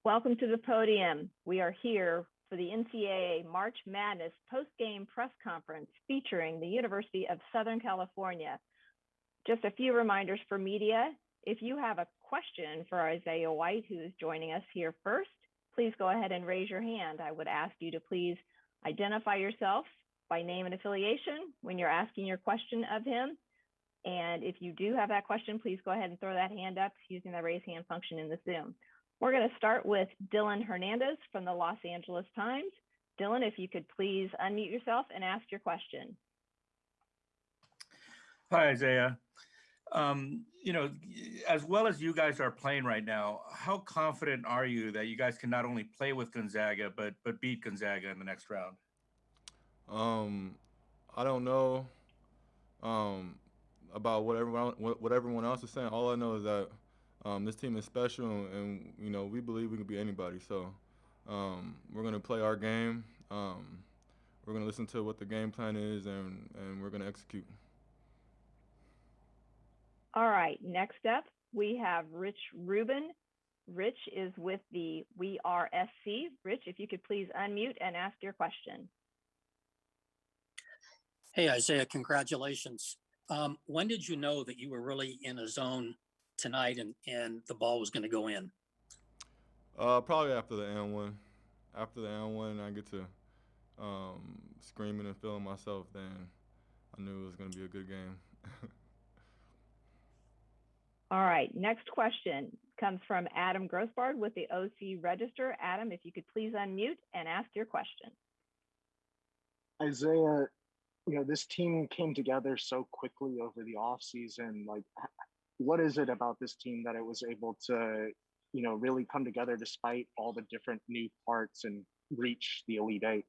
Welcome to the podium. We are here for the NCAA March Madness post-game press conference featuring the University of Southern California. Just a few reminders for media. If you have a question for Isaiah White, who is joining us here first, please go ahead and raise your hand. I would ask you to please identify yourself by name and affiliation when you're asking your question of him. And if you do have that question, please go ahead and throw that hand up using the raise hand function in the Zoom. We're going to start with Dylan Hernandez from the Los Angeles Times. Dylan, if you could please unmute yourself and ask your question. Hi, Isaiah. As well as you guys are playing right now, how confident are you that you guys can not only play with Gonzaga, but beat Gonzaga in the next round? I don't know about what everyone else is saying. All I know is that this team is special, and we believe we can beat anybody. So we're gonna play our game. We're gonna listen to what the game plan is, and we're gonna execute. All right, next up, we have Rich Rubin. Rich is with the WeAreSC. Rich, if you could please unmute and ask your question. Hey, Isaiah, congratulations. When did you know that you were really in a zone tonight and the ball was going to go in? Probably after the and one. After the and one, I get to screaming and feeling myself, then I knew it was going to be a good game. All right, next question comes from Adam Grossbard with the OC Register. Adam, if you could please unmute and ask your question. Isaiah, this team came together so quickly over the offseason. Like, what is it about this team that it was able to, really come together despite all the different new parts and reach the Elite Eight?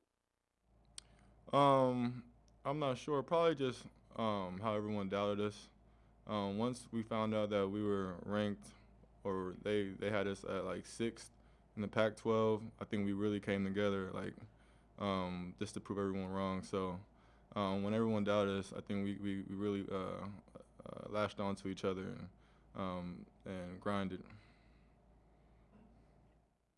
I'm not sure. Probably just how everyone doubted us. Once we found out that we were ranked, or they had us at like 6th in the Pac-12, I think we really came together, just to prove everyone wrong. So when everyone doubted us, I think we really lashed on to each other and grinded.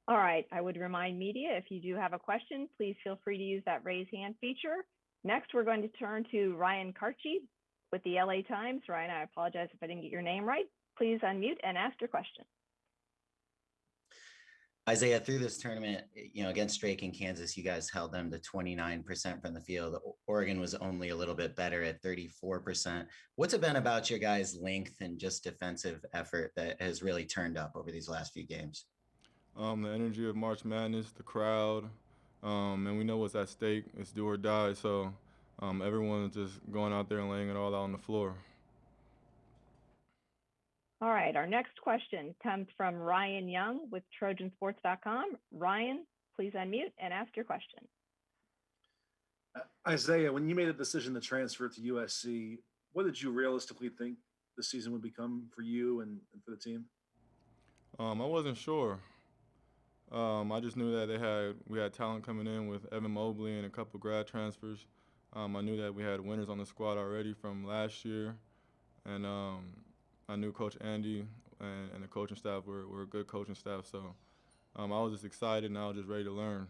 All right, I would remind media, if you do have a question, please feel free to use that raise hand feature. Next, we're going to turn to Ryan Karchi with the LA Times. Ryan, I apologize if I didn't get your name right. Please unmute and ask your question. Isaiah, through this tournament, against Drake and Kansas, you guys held them to 29% from the field. Oregon was only a little bit better at 34%. What's it been about your guys' length and just defensive effort that has really turned up over these last few games? The energy of March Madness, the crowd, and we know what's at stake. It's do or die. So everyone's just going out there and laying it all out on the floor. All right, our next question comes from Ryan Young with Trojansports.com. Ryan, please unmute and ask your question. Isaiah, when you made a decision to transfer to USC, what did you realistically think the season would become for you and for the team? I wasn't sure. I just knew that we had talent coming in with Evan Mobley and a couple grad transfers. I knew that we had winners on the squad already from last year, and I knew Coach Andy and the coaching staff were a good coaching staff. So I was just excited and I was just ready to learn.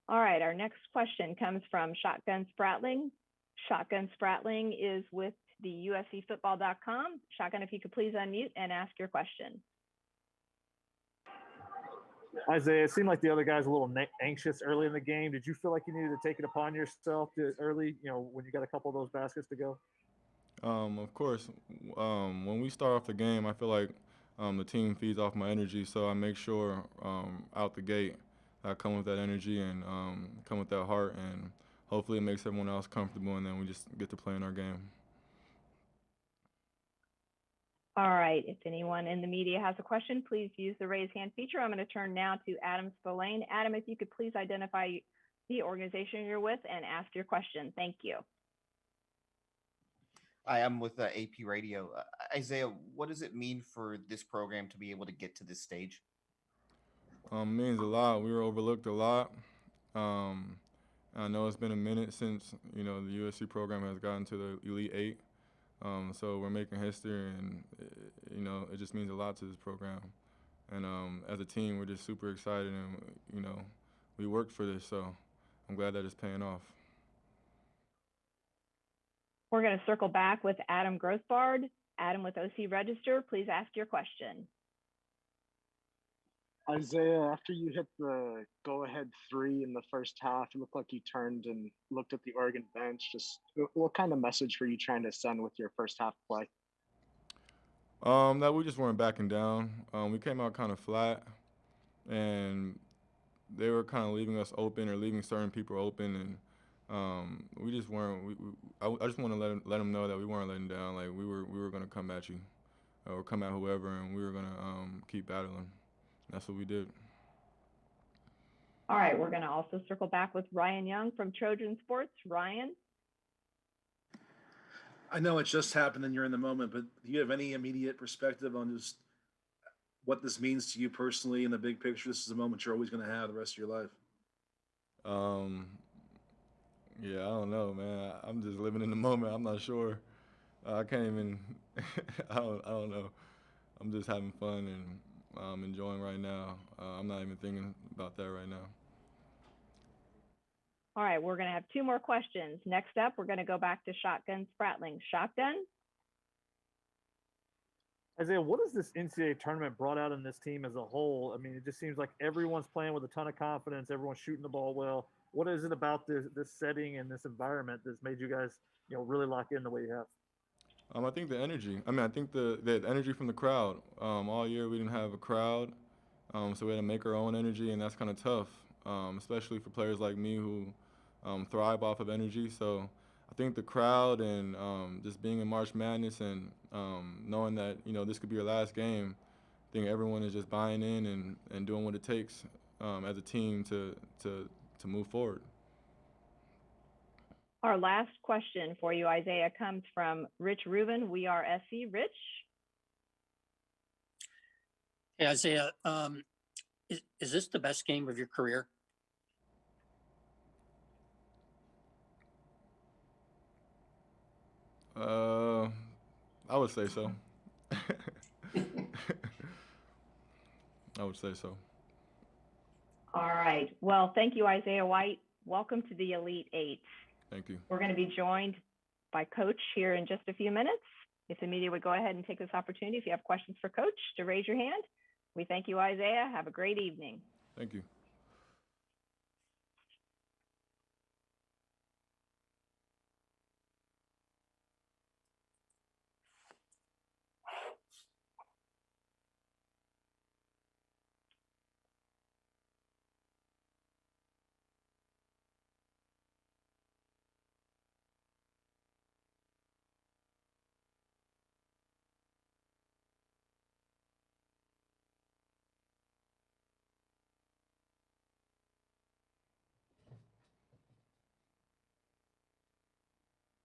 All right, our next question comes from Shotgun Spratling. Shotgun Spratling is with the USCFootball.com. Shotgun, if you could please unmute and ask your question. Isaiah, it seemed like the other guys were a little anxious early in the game. Did you feel like you needed to take it upon yourself early, when you got a couple of those baskets to go? Of course, when we start off the game, I feel like the team feeds off my energy, so I make sure out the gate I come with that energy and come with that heart, and hopefully it makes everyone else comfortable, and then we just get to play in our game. All right, if anyone in the media has a question, please use the raise hand feature. I'm going to turn now to Adam Spillane. Adam, if you could please identify the organization you're with and ask your question. Thank you. Hi, I'm with AP Radio. Isaiah, what does it mean for this program to be able to get to this stage? It means a lot. We were overlooked a lot. I know it's been a minute since the USC program has gotten to the Elite Eight. So we're making history, and it just means a lot to this program. And as a team, we're just super excited, and we worked for this, so I'm glad that it's paying off. We're going to circle back with Adam Grossbard. Adam with OC Register, please ask your question. Isaiah, after you hit the go-ahead three in the first half, it looked like you turned and looked at the Oregon bench. Just what kind of message were you trying to send with your first half play? That we just weren't backing down. We came out kind of flat, and they were kind of leaving us open or leaving certain people open, and we just weren't. I just want to let them know that we weren't letting down. Like we were gonna come at you, or come at whoever, and we were gonna keep battling. That's what we did. All right, we're going to also circle back with Ryan Young from Trojan Sports. Ryan. I know it just happened and you're in the moment, but do you have any immediate perspective on just what this means to you personally in the big picture? This is a moment you're always going to have the rest of your life. Yeah, I don't know, man. I'm just living in the moment. I'm not sure. I can't even. I don't know. I'm just having fun and enjoying right now. I'm not even thinking about that right now. All right, we're going to have two more questions. Next up, we're going to go back to Shotgun Spratling. Shotgun? Isaiah, what has this NCAA tournament brought out in this team as a whole? I mean, it just seems like everyone's playing with a ton of confidence. Everyone's shooting the ball well. What is it about this setting and this environment that's made you guys, really lock in the way you have? I think the energy. I think the energy from the crowd. All year we didn't have a crowd, so we had to make our own energy, and that's kind of tough, especially for players like me who thrive off of energy. So I think the crowd and just being in March Madness and knowing that this could be our last game, I think everyone is just buying in and doing what it takes as a team to move forward. Our last question for you, Isaiah, comes from Rich Rubin. We are SC. Rich? Hey, Isaiah, is this the best game of your career? I would say so. I would say so. All right. Well, thank you, Isaiah White. Welcome to the Elite Eight. Thank you. We're going to be joined by Coach here in just a few minutes. If the media would go ahead and take this opportunity, if you have questions for Coach, to raise your hand. We thank you, Isaiah. Have a great evening. Thank you.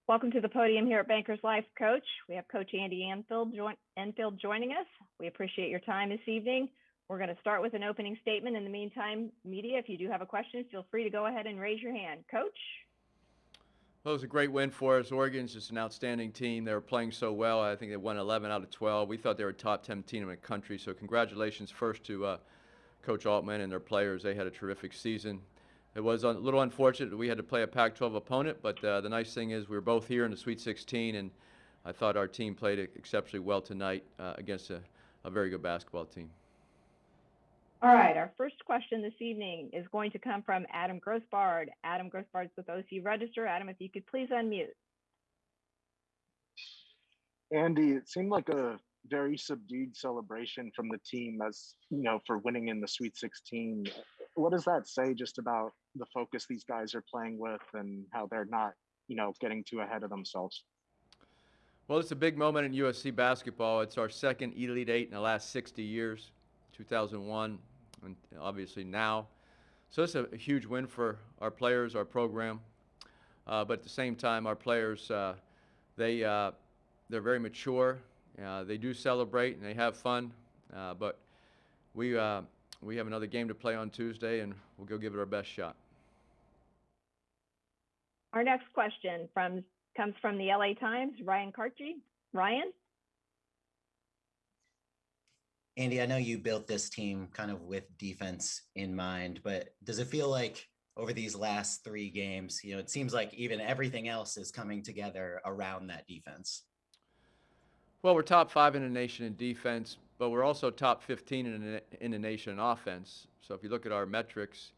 Welcome to the podium here at Bankers Life, Coach. We have Coach Andy Enfield joining us. We appreciate your time this evening. We're going to start with an opening statement. In the meantime, media, if you do have a question, feel free to go ahead and raise your hand. Coach? Well, it was a great win for us. Oregon's just an outstanding team. They were playing so well. I think they won 11 out of 12. We thought they were a top 10 team in the country. So congratulations first to Coach Altman and their players. They had a terrific season. It was a little unfortunate that we had to play a Pac-12 opponent, but the nice thing is we were both here in the Sweet 16, and I thought our team played exceptionally well tonight against a very good basketball team. All right, our first question this evening is going to come from Adam Grossbard. Adam Grossbard's with OC Register. Adam, if you could please unmute. Andy, it seemed like a very subdued celebration from the team as, for winning in the Sweet 16. What does that say just about the focus these guys are playing with and how they're not, getting too ahead of themselves? Well, it's a big moment in USC basketball. It's our second Elite Eight in the last 60 years, 2001, and obviously now. So it's a huge win for our players, our program. But at the same time, our players, they're very mature. They do celebrate and they have fun. But we have another game to play on Tuesday, and we'll go give it our best shot. Our next question comes from the LA Times, Ryan Cartry. Ryan? Andy, I know you built this team kind of with defense in mind, but does it feel like over these last 3 games, it seems like even everything else is coming together around that defense? Well, we're top 5 in the nation in defense, but we're also top 15 in the nation in offense. So if you look at our metrics,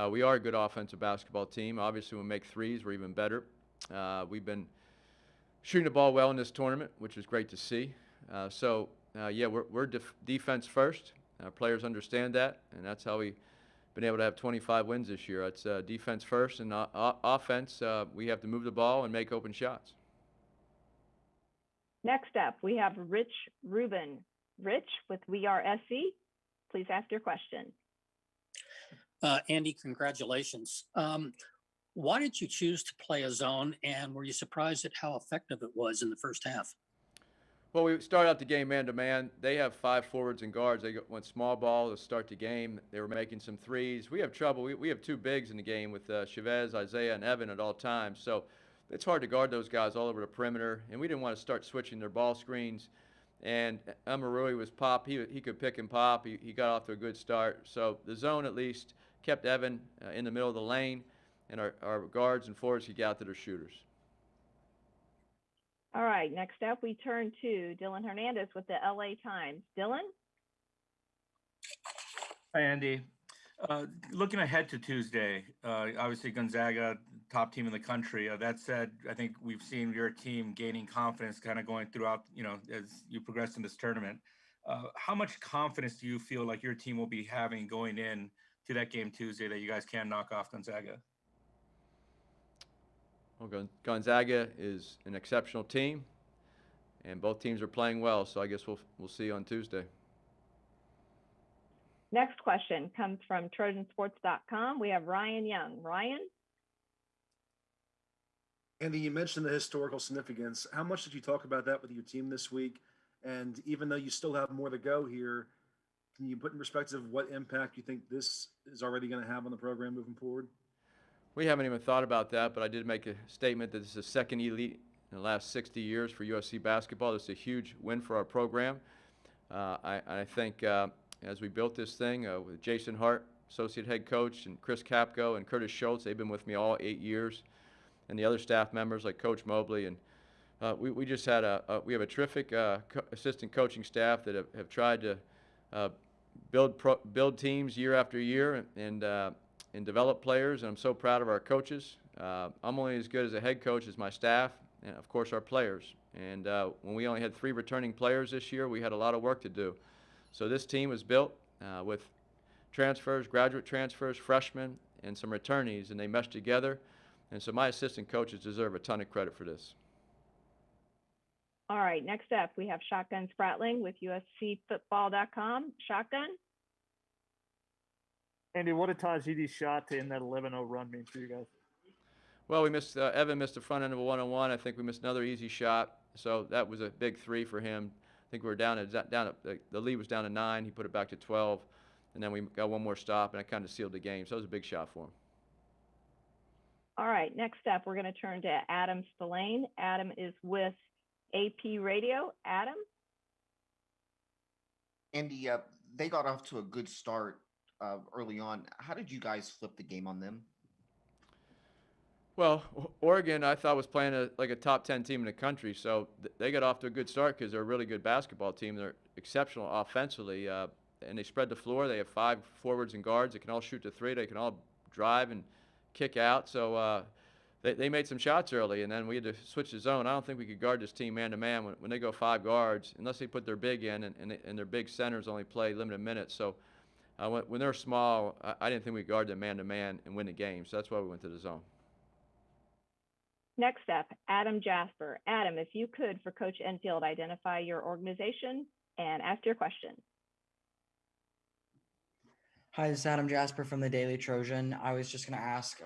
we are a good offensive basketball team. Obviously, when we make threes, we're even better. We've been shooting the ball well in this tournament, which is great to see. Yeah, we're defense first. Our players understand that, and that's how we've been able to have 25 wins this year. It's defense first, and offense, we have to move the ball and make open shots. Next up, we have Rich Rubin. Rich with We Are SC. Please ask your question. Andy, congratulations. Why did you choose to play a zone, and were you surprised at how effective it was in the first half? Well, we started out the game man-to-man. They have 5 forwards and guards. They went small ball to start the game. They were making some threes. We have trouble. We have 2 bigs in the game with Chavez, Isaiah, and Evan at all times. So it's hard to guard those guys all over the perimeter, and we didn't want to start switching their ball screens. And Amarui was pop. He could pick and pop. He got off to a good start. So the zone at least kept Evan in the middle of the lane, and our guards and forwards could get out to their shooters. All right, next up, we turn to Dylan Hernandez with the LA Times. Dylan? Hi, Andy. Looking ahead to Tuesday, obviously Gonzaga, top team in the country. That said, I think we've seen your team gaining confidence kind of going throughout, as you progress in this tournament. How much confidence do you feel like your team will be having going in to that game Tuesday that you guys can knock off Gonzaga? Well, Gonzaga is an exceptional team, and both teams are playing well, so I guess we'll see on Tuesday. Next question comes from Trojansports.com. We have Ryan Young. Ryan? Andy, you mentioned the historical significance. How much did you talk about that with your team this week? And even though you still have more to go here, can you put in perspective what impact you think this is already going to have on the program moving forward? We haven't even thought about that, but I did make a statement that this is the second elite in the last 60 years for USC basketball. This is a huge win for our program. I think as we built this thing with Jason Hart, associate head coach, and Chris Capco and Curtis Schultz, they've been with me all 8 years, and the other staff members like Coach Mobley, and we just had we have a terrific assistant coaching staff that have tried to build teams year after year and develop players, and I'm so proud of our coaches. I'm only as good as a head coach as my staff, and of course our players. And when we only had 3 returning players this year, we had a lot of work to do. So this team was built with transfers, graduate transfers, freshmen, and some returnees, and they meshed together. And so my assistant coaches deserve a ton of credit for this. All right, next up, we have Shotgun Spratling with USCFootball.com. Shotgun? Andy, what did Tajidi's shot to end that 11-0 run mean for you guys? Well, we missed Evan missed the front end of a 1-on-1. I think we missed another easy shot, so that was a big 3 for him. I think we were the lead was down to 9. He put it back to 12, and then we got one more stop, and I kind of sealed the game. So it was a big shot for him. All right, next up, we're going to turn to Adam Spillane. Adam is with AP Radio. Adam? Andy, they got off to a good start early on. How did you guys flip the game on them? Well, Oregon, I thought, was playing like a top 10 team in the country, so they got off to a good start because they're a really good basketball team. They're exceptional offensively, and they spread the floor. They have 5 forwards and guards that can all shoot the 3. They can all drive and kick out. So they made some shots early, and then we had to switch the zone. I don't think we could guard this team man-to-man when they go 5 guards, unless they put their big in, and their big centers only play limited minutes. So when they're small, I didn't think we could guard them man-to-man and win the game. So that's why we went to the zone. Next up, Adam Jasper. Adam, if you could, for Coach Enfield, identify your organization and ask your question. Hi, this is Adam Jasper from the Daily Trojan. I was just going to ask,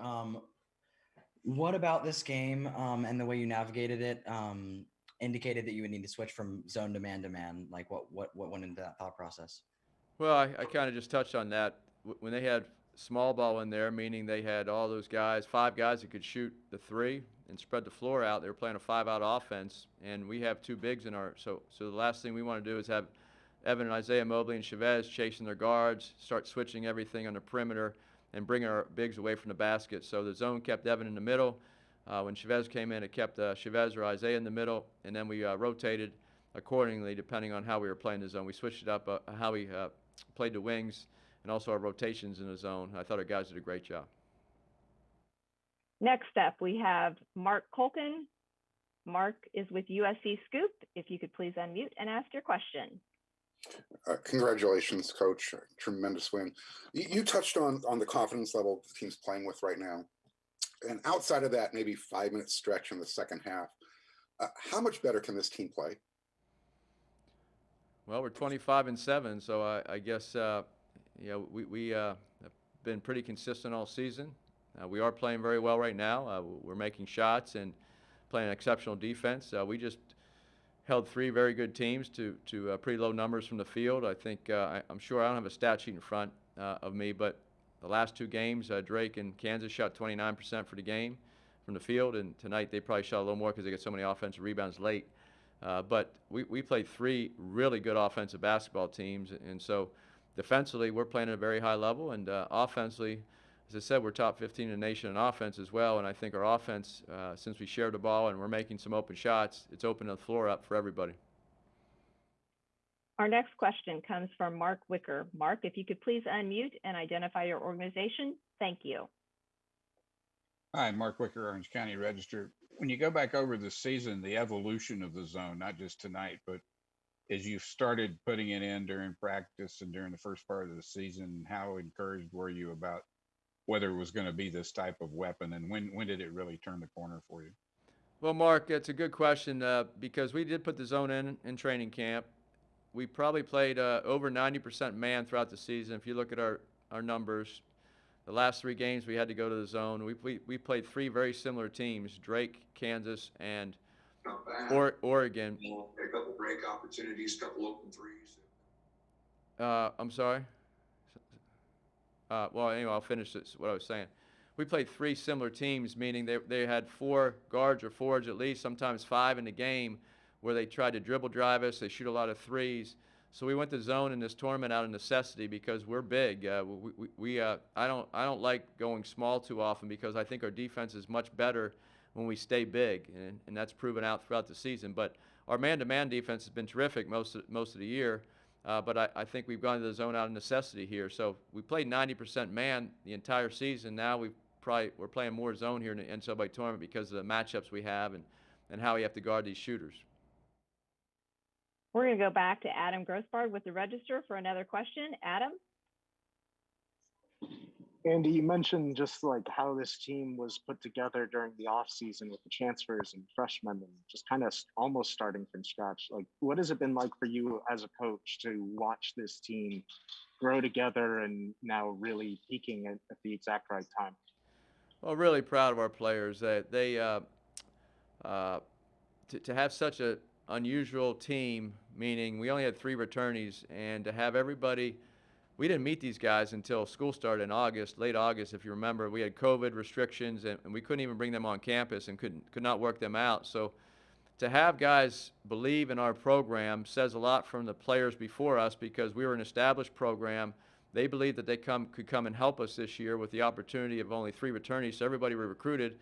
what about this game and the way you navigated it indicated that you would need to switch from zone to man-to-man? Like what went into that thought process? Well, I kind of just touched on that. When they had small ball in there, meaning they had all those guys, 5 guys that could shoot the 3 and spread the floor out. They were playing a 5-out offense, and we have 2 bigs in our. So the last thing we want to do is have Evan and Isaiah Mobley and Chavez chasing their guards, start switching everything on the perimeter and bringing our bigs away from the basket. So the zone kept Evan in the middle. When Chavez came in, it kept Chavez or Isaiah in the middle, and then we rotated accordingly depending on how we were playing the zone. We switched it up how we played the wings and also our rotations in the zone. I thought our guys did a great job. Next up, we have Mark Colkin. Mark is with USC Scoop. If you could please unmute and ask your question. Congratulations, Coach. Tremendous win. You touched on the confidence level the team's playing with right now. And outside of that, maybe 5-minute stretch in the second half, how much better can this team play? Well, we're 25-7, so I guess we have been pretty consistent all season. We are playing very well right now. We're making shots and playing exceptional defense. We just held 3 very good teams to pretty low numbers from the field. I think I'm sure I don't have a stat sheet in front of me, but the last 2 games, Drake and Kansas shot 29% for the game from the field, and tonight they probably shot a little more because they get so many offensive rebounds late. But we played 3 really good offensive basketball teams, and so defensively we're playing at a very high level, and offensively, as I said, we're top 15 in the nation in offense as well, and I think our offense, since we shared the ball and we're making some open shots, it's opening the floor up for everybody. Our next question comes from Mark Wicker. Mark, if you could please unmute and identify your organization. Thank you. Hi, Mark Wicker, Orange County Register. When you go back over the season, the evolution of the zone, not just tonight, but as you started putting it in during practice and during the first part of the season, how encouraged were you about whether it was going to be this type of weapon, and when did it really turn the corner for you? Well, Mark, it's a good question because we did put the zone in training camp. We probably played over 90% man throughout the season. If you look at our numbers, the last 3 games we had to go to the zone. We played 3 very similar teams: Drake, Kansas, and Oregon. A couple break opportunities, couple open threes. I'm sorry. Well, anyway, I'll finish this, what I was saying. We played 3 similar teams, meaning they had 4 guards or forwards at least, sometimes 5 in the game, where they tried to dribble drive us. They shoot a lot of threes. So we went to zone in this tournament out of necessity because we're big. I don't like going small too often because I think our defense is much better when we stay big, and that's proven out throughout the season. But our man-to-man defense has been terrific most of the year. But I think we've gone to the zone out of necessity here. So we played 90% man the entire season. Now we're playing more zone here in the NCAA tournament because of the matchups we have and how we have to guard these shooters. We're going to go back to Adam Grossbard with the Register for another question. Adam? Andy, you mentioned just like how this team was put together during the offseason with the transfers and freshmen and just kind of almost starting from scratch. Like, what has it been like for you as a coach to watch this team grow together and now really peaking at the exact right time? Well, really proud of our players. To have such an unusual team, meaning we only had 3 returnees, and to have everybody. We didn't meet these guys until school started in August, late August, if you remember. We had COVID restrictions, and we couldn't even bring them on campus and could not work them out. So to have guys believe in our program says a lot from the players before us because we were an established program. They believed that they could come and help us this year with the opportunity of only 3 returnees. So everybody we recruited,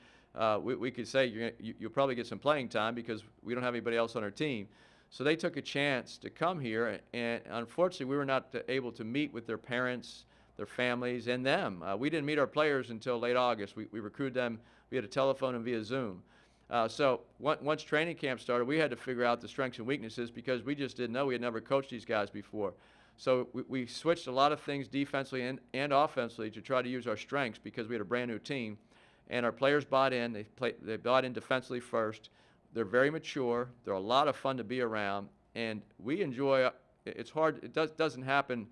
we could say you'll probably get some playing time because we don't have anybody else on our team. So they took a chance to come here, and unfortunately we were not able to meet with their parents, their families, and them. We didn't meet our players until late August. We recruited them via the telephone and via Zoom. So once training camp started, we had to figure out the strengths and weaknesses because we just didn't know. We had never coached these guys before. So we switched a lot of things defensively and offensively to try to use our strengths because we had a brand new team. And our players bought in. They bought in defensively first. They're very mature. They're a lot of fun to be around, and we enjoy. It's hard. It doesn't happen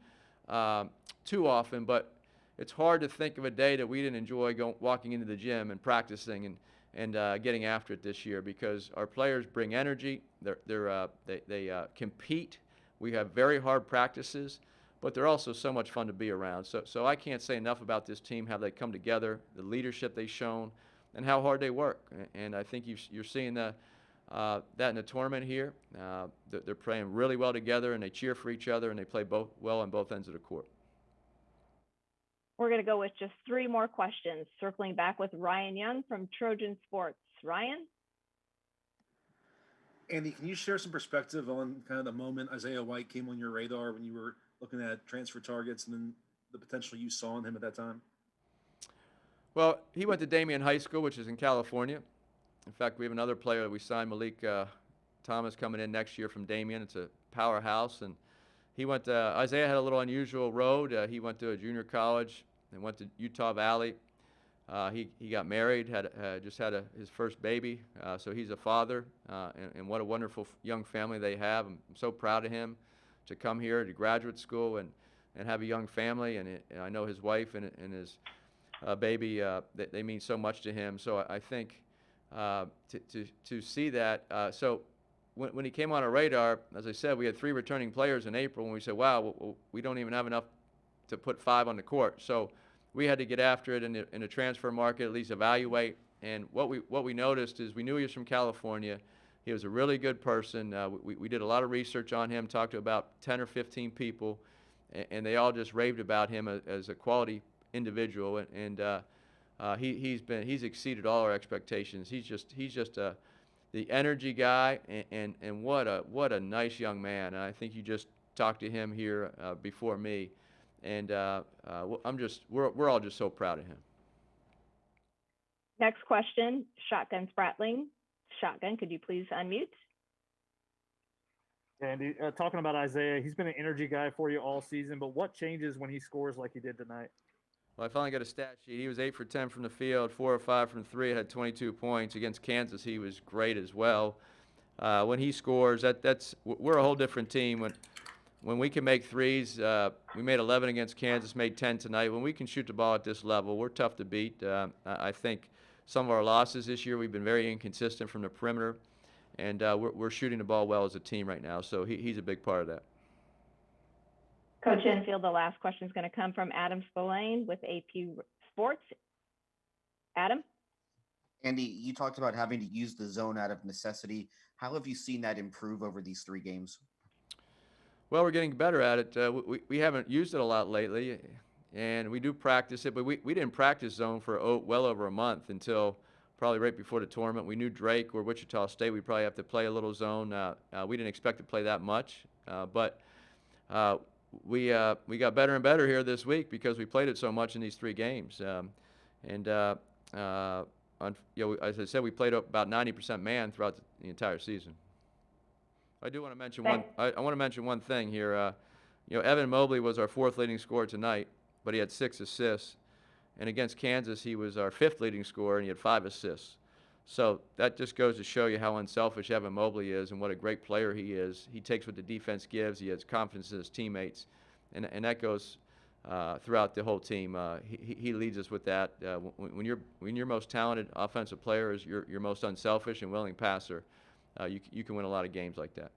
too often, but it's hard to think of a day that we didn't enjoy walking into the gym and practicing and getting after it this year because our players bring energy. They compete. We have very hard practices, but they're also so much fun to be around. So I can't say enough about this team, how they come together, the leadership they've shown, and how hard they work. And I think you're seeing that in the tournament here. They're playing really well together, and they cheer for each other, and they play both well on both ends of the court. We're going to go with just 3 more questions, circling back with Ryan Young from Trojan Sports. Ryan? Andy, can you share some perspective on kind of the moment Isaiah White came on your radar when you were looking at transfer targets and then the potential you saw in him at that time? Well, he went to Damien High School, which is in California. In fact, we have another player that we signed, Malik Thomas, coming in next year from Damien. It's a powerhouse. And he went to, Isaiah had a little unusual road. He went to a junior college and went to Utah Valley. He got married, just had his first baby, so he's a father, and what a wonderful young family they have. I'm so proud of him to come here to graduate school and have a young family, and I know his wife and his baby, they mean so much to him. So I think to see that, so when he came on our radar, as I said, we had 3 returning players in April, and we said, wow, we don't even have enough to put 5 on the court. So we had to get after it in the transfer market, at least evaluate. And what we noticed is we knew he was from California. He was a really good person. We did a lot of research on him, talked to about 10 or 15 people, and they all just raved about him as a quality individual. And he's exceeded all our expectations. He's just the energy guy, and what a nice young man. And I think you just talked to him here before me. And we're all just so proud of him. Next question, Shotgun Spratling. Shotgun, could you please unmute? Andy, talking about Isaiah, he's been an energy guy for you all season, but what changes when he scores like he did tonight? Well, I finally got a stat sheet. He was 8 for 10 from the field, 4 or 5 from 3, had 22 points. Against Kansas, he was great as well. When he scores, we're a whole different team. When we can make threes, we made 11 against Kansas, made 10 tonight. When we can shoot the ball at this level, we're tough to beat. I think some of our losses this year, we've been very inconsistent from the perimeter, and we're shooting the ball well as a team right now, so he's a big part of that. Coach Enfield, the last question is going to come from Adam Spillane with AP Sports. Adam? Andy, you talked about having to use the zone out of necessity. How have you seen that improve over these 3 games? Well, we're getting better at it. We haven't used it a lot lately, and we do practice it, but we didn't practice zone for well over a month until probably right before the tournament. We knew Drake or Wichita State, we'd probably have to play a little zone. We didn't expect to play that much, but we got better and better here this week because we played it so much in these 3 games. As I said, we played about 90% man throughout the entire season. I do want to mention I want to mention one thing here. Evan Mobley was our 4th leading scorer tonight, but he had 6 assists. And against Kansas, he was our 5th leading scorer, and he had 5 assists. So that just goes to show you how unselfish Evan Mobley is and what a great player he is. He takes what the defense gives. He has confidence in his teammates, and that goes throughout the whole team. He leads us with that. When your most talented offensive player is your most unselfish and willing passer, you can win a lot of games like that.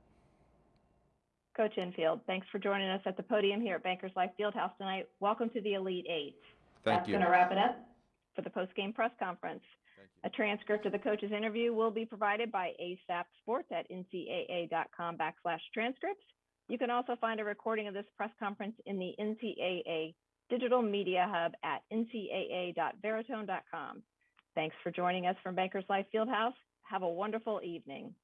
Coach Enfield, thanks for joining us at the podium here at Bankers Life Fieldhouse tonight. Welcome to the Elite 8. Thank you. That's going to wrap it up for the post-game press conference. A transcript of the coach's interview will be provided by ASAP Sports at ncaa.com/transcripts. You can also find a recording of this press conference in the NCAA Digital Media Hub at ncaa.veritone.com. Thanks for joining us from Bankers Life Fieldhouse. Have a wonderful evening.